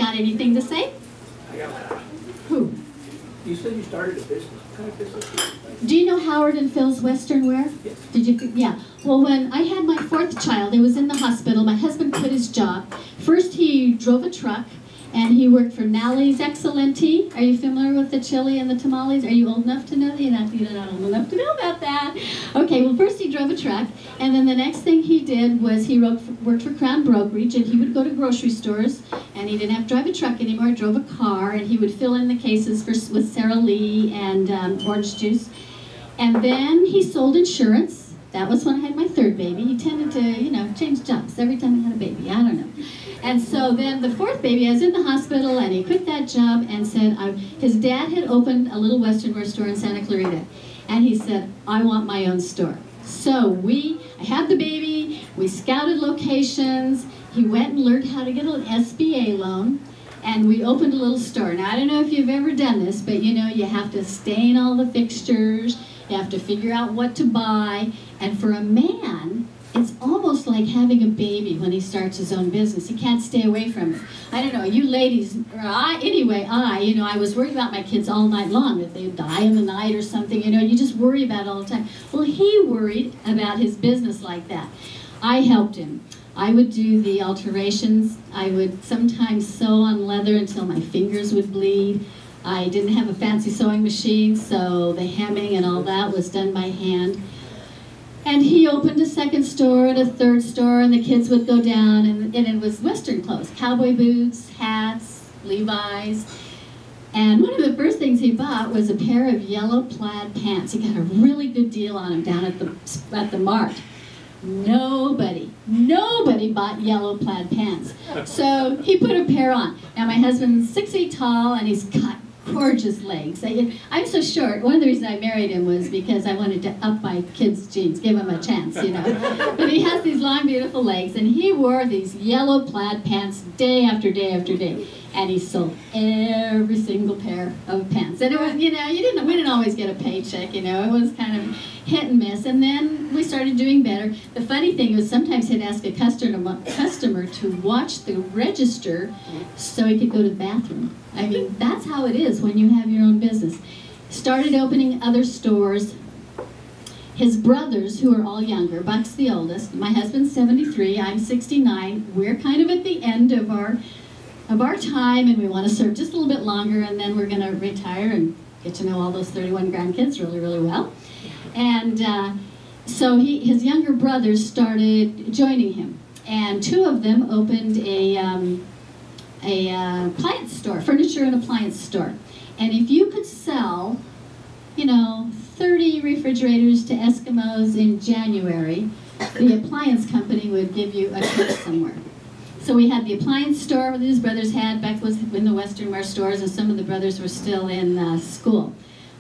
Got anything to say? I got one. Who? You said you started a business. What kind of business? Do you know Howard and Phil's Western Wear? Yes. Did you? Yeah. Well, when I had my 4th child, it was in the hospital. My husband quit his job. First, he drove a truck, and he worked for Nally's Excellent Tea. Are you familiar with the chili and the tamales? Are you old enough to know that? You're not old enough to know about that. Okay, well, first he drove a truck, and then the next thing he did was he worked for Crown Brokerage, and he would go to grocery stores, and he didn't have to drive a truck anymore. He drove a car, and he would fill in the cases with Sara Lee and orange juice. And then he sold insurance. That was when I had my 3rd baby. He tended to, change jobs every time he had a baby. I don't know. And so then the 4th baby, I was in the hospital, and he quit that job and said, his dad had opened a little Western wear store in Santa Clarita. And he said, I want my own store. So I had the baby, we scouted locations, he went and learned how to get an SBA loan, and we opened a little store. Now, I don't know if you've ever done this, but you have to stain all the fixtures, you have to figure out what to buy, and for a man, it's almost like having a baby when he starts his own business. He can't stay away from it. I don't know, you ladies, I was worried about my kids all night long, that they'd die in the night or something, you just worry about it all the time. Well, he worried about his business like that. I helped him. I would do the alterations. I would sometimes sew on leather until my fingers would bleed. I didn't have a fancy sewing machine, so the hemming and all that was done by hand. And he opened a 2nd store and a 3rd store, and the kids would go down, and it was Western clothes, cowboy boots, hats, Levi's. And one of the first things he bought was a pair of yellow plaid pants. He got a really good deal on them down at the Mart. Nobody bought yellow plaid pants. So he put a pair on. Now my husband's 6 feet tall, and he's got gorgeous legs. I'm so short. One of the reasons I married him was because I wanted to up my kids' jeans, give him a chance, But he has these long, beautiful legs, and he wore these yellow plaid pants day after day after day. And he sold every single pair of pants. And it was, we didn't always get a paycheck, it was kind of hit and miss. And then we started doing better. The funny thing was sometimes he'd ask a customer to watch the register so he could go to the bathroom. I mean, that's how it is when you have your own business. Started opening other stores. His brothers, who are all younger, Buck's the oldest, my husband's 73, I'm 69, we're kind of at the end of our time, and we want to serve just a little bit longer, and then we're going to retire and get to know all those 31 grandkids really, really well. And so his younger brothers started joining him, and 2 of them opened a appliance store, furniture and appliance store. And if you could sell, 30 refrigerators to Eskimos in January, the appliance company would give you a trip somewhere. So we had the appliance store that his brothers had. Beck was in the Western wear stores, and some of the brothers were still in school.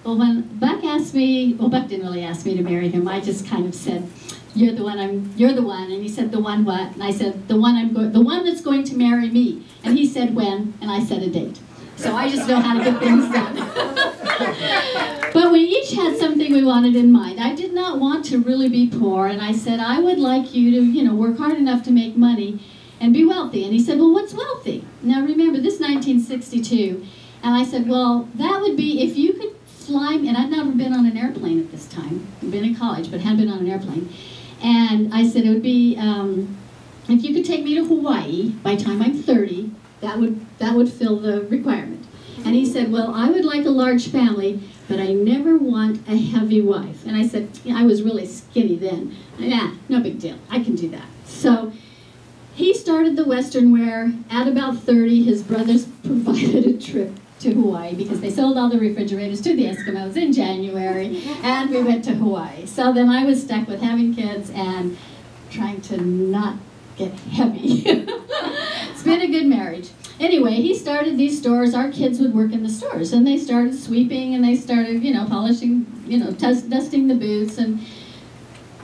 Well, when Buck asked me, Buck didn't really ask me to marry him. I just kind of said, you're the one, and he said, the one what? And I said, the one that's going to marry me. And he said, when? And I said a date. So I just know how to get things done. But we each had something we wanted in mind. I did not want to really be poor, and I said, I would like you to, work hard enough to make money and be wealthy. And he said, well, what's wealthy? Now remember, this is 1962. And I said, well, that would be if you could fly, and I'd never been on an airplane at this time. I'd been in college, but hadn't been on an airplane. And I said, it would be, if you could take me to Hawaii by the time I'm 30, that would fill the requirement. And he said, well, I would like a large family, but I never want a heavy wife. And I said, I was really skinny then. Yeah, no big deal. I can do that. So he started the Western wear. At about 30, his brothers provided a trip to Hawaii because they sold all the refrigerators to the Eskimos in January, and we went to Hawaii. So then I was stuck with having kids and trying to not get heavy. It's been a good marriage. Anyway, he started these stores. Our kids would work in the stores, and they started sweeping, and they started, polishing, dusting the booths, and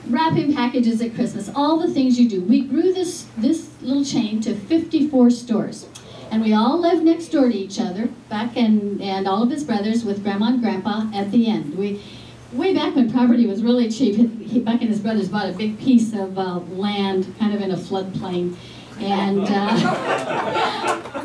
wrapping packages at Christmas, all the things you do. We grew this little chain to 54 stores. And we all lived next door to each other, Buck and all of his brothers with Grandma and Grandpa at the end. Way back when property was really cheap, Buck and his brothers bought a big piece of land kind of in a floodplain. And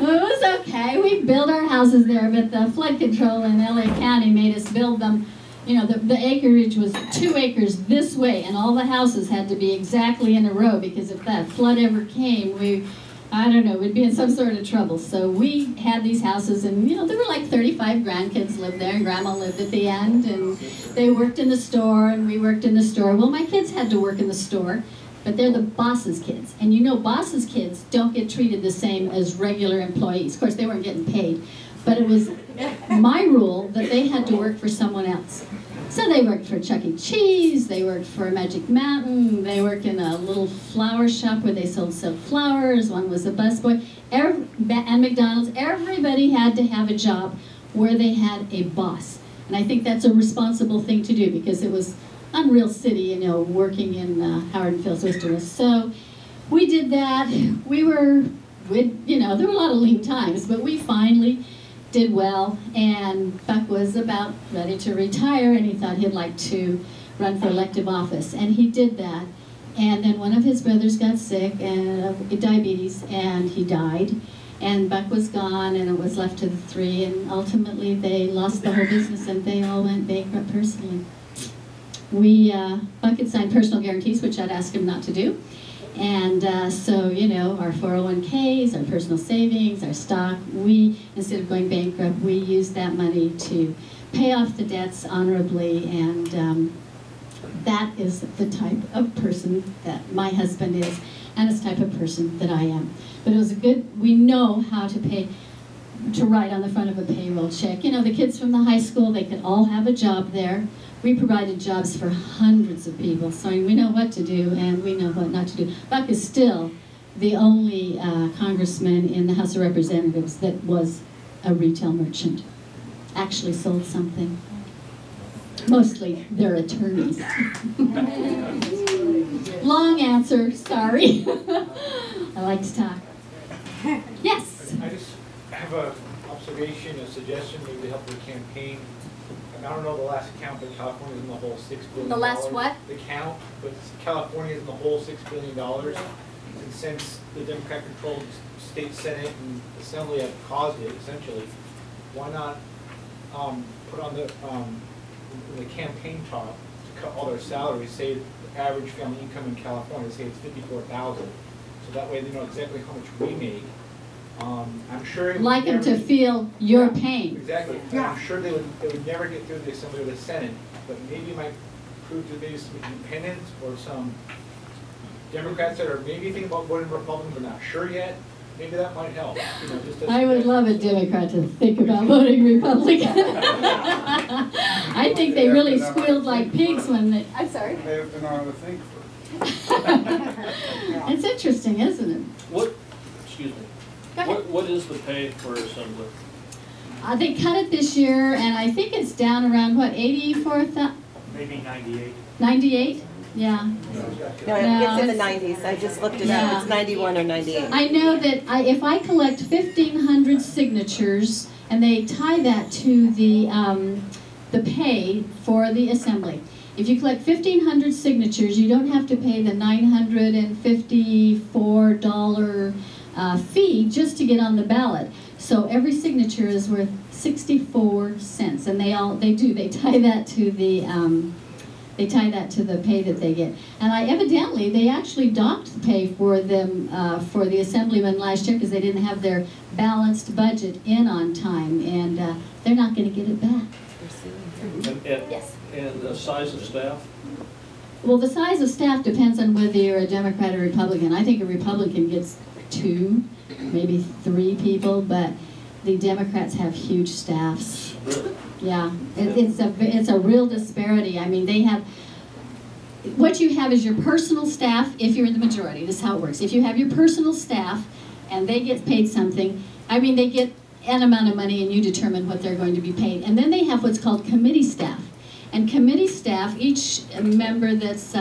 it was okay. We built our houses there, but the flood control in LA County made us build them. You know, the acreage was 2 acres this way, and all the houses had to be exactly in a row, because if that flood ever came, I don't know, we'd be in some sort of trouble. So we had these houses, and you know, there were like 35 grandkids lived there, and Grandma lived at the end, and they worked in the store, and we worked in the store. Well, my kids had to work in the store, but they're the boss's kids. And you know, boss's kids don't get treated the same as regular employees. Of course, they weren't getting paid, but it was my rule that they had to work for someone else. So they worked for Chuck E. Cheese, they worked for Magic Mountain, they worked in a little flower shop where they sold silk flowers, one was a busboy, and McDonald's. Everybody had to have a job where they had a boss. And I think that's a responsible thing to do, because it was unreal city, you know, working in Howard and Phil's Wilderness. So we did that. You know, there were a lot of lean times, but we finally did well, and Buck was about ready to retire, and he thought he'd like to run for elective office, and he did that. And then one of his brothers got sick and diabetes, and he died, and Buck was gone, and it was left to the 3, and ultimately they lost the whole business, and they all went bankrupt personally. Buck had signed personal guarantees, which I'd asked him not to do. And so, you know, our 401ks, our personal savings, our stock, instead of going bankrupt, we used that money to pay off the debts honorably, and that is the type of person that my husband is, and it's the type of person that I am. But it was we know how to write on the front of a payroll check. You know, the kids from the high school, they could all have a job there. We provided jobs for hundreds of people, so we know what to do and we know what not to do. Buck is still the only congressman in the House of Representatives that was a retail merchant. Actually sold something. Mostly they're attorneys. Long answer, sorry. I like to talk. Yes? I just have an observation, a suggestion, maybe to help the campaign. I don't know the last count, but California's in the whole $6 billion. The last what? The count, but California's in the whole $6 billion. And since the Democrat-controlled state Senate and Assembly have caused it, essentially, why not put on the campaign talk to cut all their salaries, say the average family income in California, say it's $54,000. So that way they know exactly how much we make. I'm sure like them to feel your pain. Exactly. Yeah. I'm sure they would never get through the Assembly or the Senate, but maybe it might prove to be some independents or some Democrats that are maybe thinking about voting Republican but not sure yet. Maybe that might help. You know, just I would love a Democrat to think about voting Republican. I think they really squealed like pigs when they... I'm sorry? They have to know how to think first. It's interesting, isn't it? Excuse me. What is the pay for assembly? They cut it this year, and I think it's down around, what, 84,000? Maybe 98. 98? Yeah. No, it's in the 90s. I just looked it up. It's 91 or 98. I know that if I collect 1,500 signatures, and they tie that to the pay for the assembly. If you collect 1,500 signatures, you don't have to pay the $954 fee just to get on the ballot. So every signature is worth 64 cents, and they tie that to the pay that they get. And they actually docked the pay for them for the assemblymen last year because they didn't have their balanced budget in on time, and they're not going to get it back. Yes. And the size of staff? Well, the size of staff depends on whether you're a Democrat or Republican. I think a Republican gets 2, maybe 3 people, but the Democrats have huge staffs. Really? Yeah, it's a real disparity. I mean, what you have is your personal staff if you're in the majority. This is how it works. If you have your personal staff and they get paid something, I mean, they get an amount of money and you determine what they're going to be paid. And then they have what's called committee staff. And committee staff, each member that's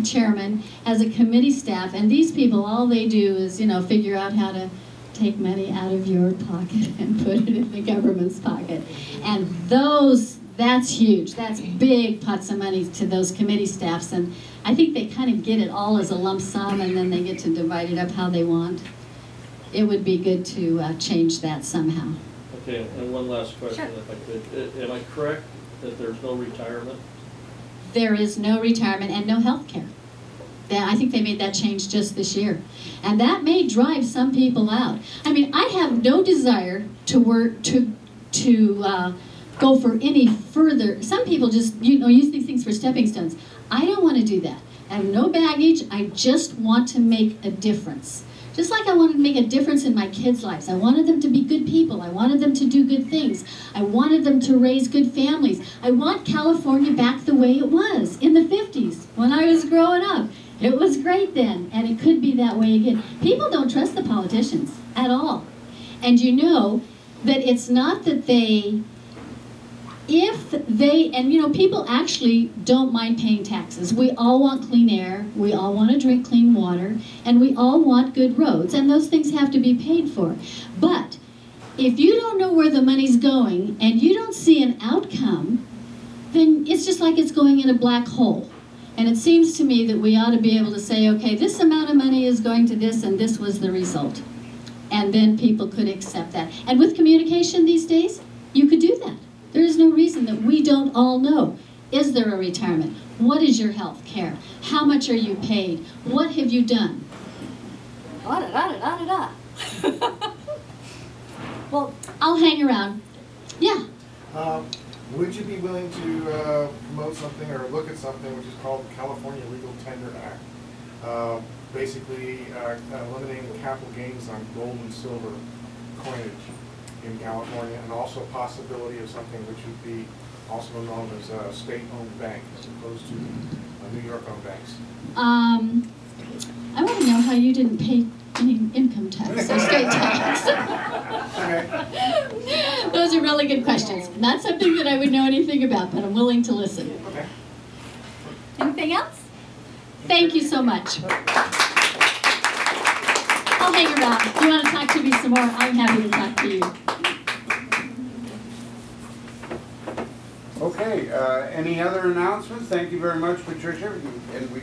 chairman has a committee staff, and these people, all they do is, figure out how to take money out of your pocket and put it in the government's pocket. And those That's huge. That's big pots of money to those committee staffs, and I think they kind of get it all as a lump sum, and then they get to divide it up how they want. It would be good to change that somehow. Okay, and one last question, Sure. if I could. Am I correct that there's no retirement? There is no retirement and no health care. I think they made that change just this year. And that may drive some people out. I mean, I have no desire to work, to go for any further. Some people just, use these things for stepping stones. I don't want to do that. I have no baggage. I just want to make a difference. Just like I wanted to make a difference in my kids' lives. I wanted them to be good people. I wanted them to do good things. I wanted them to raise good families. I want California back the way it was in the 50s when I was growing up. It was great then, and it could be that way again. People don't trust the politicians at all. And you know that it's not that people actually don't mind paying taxes. We all want clean air, we all want to drink clean water, and we all want good roads, and those things have to be paid for. But if you don't know where the money's going and you don't see an outcome, then it's just like it's going in a black hole. And it seems to me that we ought to be able to say, okay, this amount of money is going to this, and this was the result. And then people could accept that. And with communication these days, you could do that. There is no reason that we don't all know. Is there a retirement? What is your health care? How much are you paid? What have you done? Well, I'll hang around. Yeah. Would you be willing to promote something or look at something which is called the California Legal Tender Act? Basically eliminating capital gains on gold and silver coinage in California, and also possibility of something which would be also known as a state-owned bank as opposed to New York-owned banks. I want to know how you didn't pay any income tax or state tax. Okay. Those are really good questions. Not something that I would know anything about, but I'm willing to listen. Okay. Anything else? Thank you so much. I'll hang around. If you want to talk to me some more, I'm happy to talk to you. Okay, any other announcements? Thank you very much, Patricia. And we